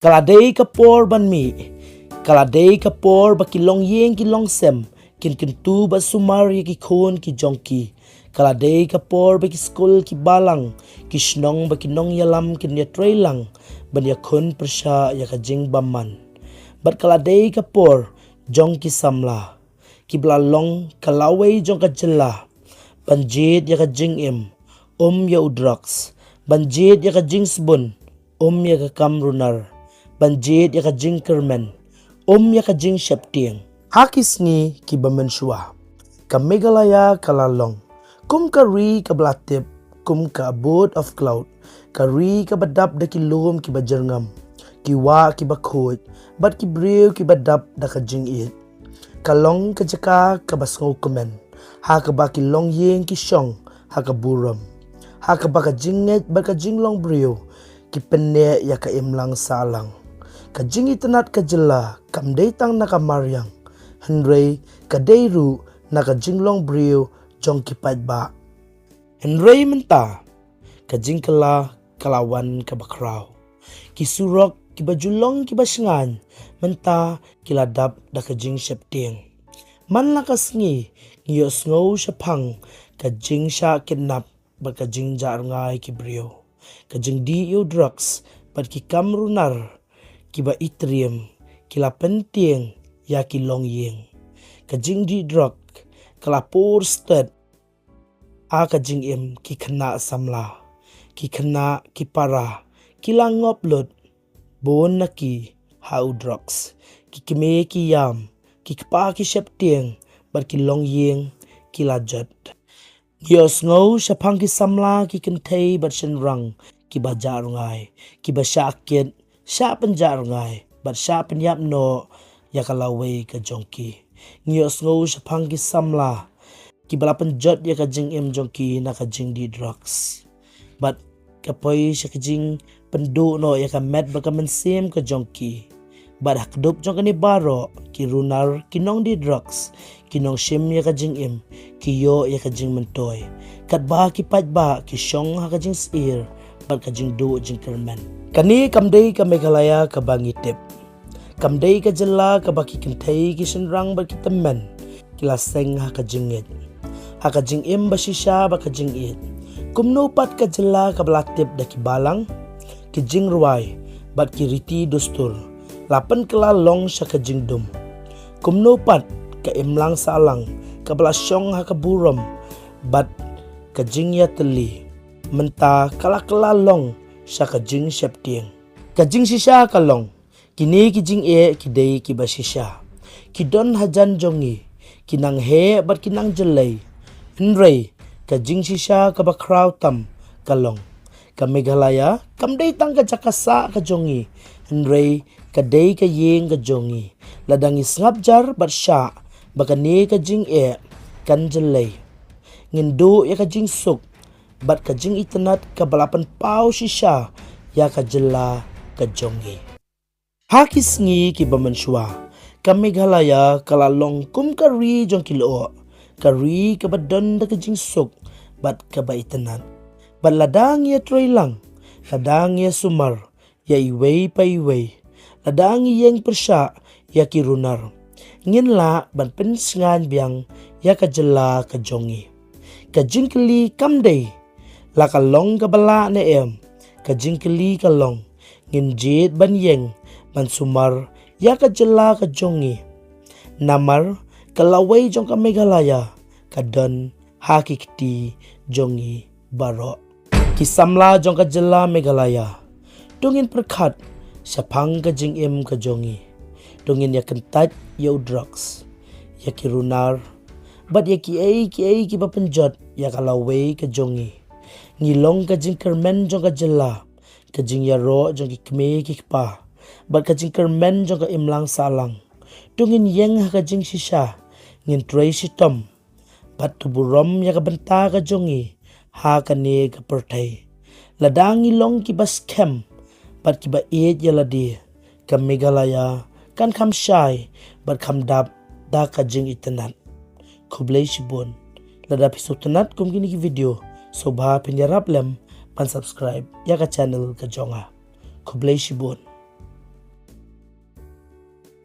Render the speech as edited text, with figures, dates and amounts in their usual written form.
Kaladay kapor ban mi, kaladay kapor ba kilong yeng kilong sem, kintu ba sumar ya kikon ki jongki. Kaladay kapor ba ki skul ki balang, kisnong ba kinong yalam kin ya trailang, ban ya kun persya ya kajing baman. Bat kaladay kapor jong ki samla, ki blalong kalaway jong kajela, banjid ya kajing im, ya udraks, banjid ya kajing sbun, ya kakamrunar, banjid ya kajing kermen, ya kajing syaptiang. Hakis ngi ki bamensua, kamegalaya kalalong, kum kari kablatip, kum ka abode of cloud, kari kabadap da kilum ki bajarngam, kiwa ki bakhut, bat ki brew ki badap da kajing it. Kalong kajaka kabasngo kumen, ha kaba kilong yeng ki syong, ha kaburam, ha kaba kajinget bat kajing long brew, ki penne ya ka imlang salang. Kajing itanat kajela, kamday tang nakamaryang, henry kadayru na kajing long brew, jong kipad ba. Henry menta, kajing kala kalawan kabakraw, kisurok kibajulong kibasngan, menta kiladap da kajing syapting. Man lakas ngi, ngiyos ngaw syapang, kajing sya kidnap, bat kajing jar ngay kibriyo. Kajing di yu drugs, bat kikamrunar, kiba itrium, kila penting, ya kilong yeng. Kajing di drug, kalapur stud, kajing im kikena samla, kikena kipara, kila ngoplot, bon naki hau drugs, kikime kiyam, kikpa kisyapting, bat kilong yeng kilajat. Ngiyos ngaw syapang kisamla kikentay bat syenrang, kiba jarungay, kiba syakit, sya penjarungay, bat sya penyap no, ya kalaway ka jongki. Ngiyos ngaw syapang kisamla, kibala penjot ya kajing im jongki na kajing di drugs. Bat kapoy sya kajing pendu no ya kamet baka mensim ka jongki. Bat hakdup jong kani baro, kirunar kinong di drugs, kinong sim ya kajing im, kiyo ya kajing mentoy. Kat ba kipad ba, kisyong ha kajing sir, bat kajing do jing kermen. Kani kamday ka Meghalaya ka bangitip. Kamday ka jela ka baki kintay kisenrang bat kitemen, kilaseng ha kajingit. Ha kajing im basisya ba kajing it. Kumnupat ka jela ka balatip da kibalang, kijing ruway, bat kiriti dustur. Lapan kelalong sa kajing dum. Kumnupat ka imlang salang, kabalasyong ha kaburom, bat kajing yateli. Menta kalakalalong sa kajing syapting. Kajing sisya kalong, kini kijing kiday kibasisya. Kidon hajan jongi, kinang he bat kinang jelay. Henry, kajing sisya kabakraw tam kalong. Ka Meghalaya, kamday tang kajakasa kajongi. Henry, kaday kayeng kajongi. Ladang isngabjar bat sya, baka ni kajing kan jelay. Ngindu ya kajing suk, bat kajing itanat kabalapan pau sisya, ya kajela kajongi. Hakis ngi kibamensua, ka Meghalaya kalalong kum kari jong kilo, kari kabadon da kajing suk, bat kabaitanat. Bat ladang ya troy lang, ladang ya sumar, ya iway pa iway, ladang iyeng persya, ya kirunar. Ngin la ban pensingan biang, ya kajela kajongi. Kajing keli kamday, la kalong kabala na kajing keli kalong, nginjit ban yeng, ban sumar, ya kajela kajongi. Namar, kalaway jong ka Meghalaya, kadon hakikti jongi baro. Kisamla jong kajela Meghalaya, dungin perkat, syapang kajing im kajongi. Dungin ya kentat ya drugs, ya kirunar, bat ya kiai kibapenjot, ya kalaway kajongi. Ngilong kajing kermen jong kajela, kajing yaro jong kikme kikpa, bat kajing kermen jong ka imlang salang. Dungin yeng ha kajing sisya, ngin troy sitom, bat tuburom ya kabenta kajongi, ha kani kapertay. Ladang ngilong kibaskem, bat kiba it ya ladi, ka Meghalaya, kan kam syay, bat kam dap da kajing itanat. Kublay shibon, ladap isutanat kum kini ki video, sobha pinyarap lem, pan subscribe ya ka channel ka jonga. Kublay shibon.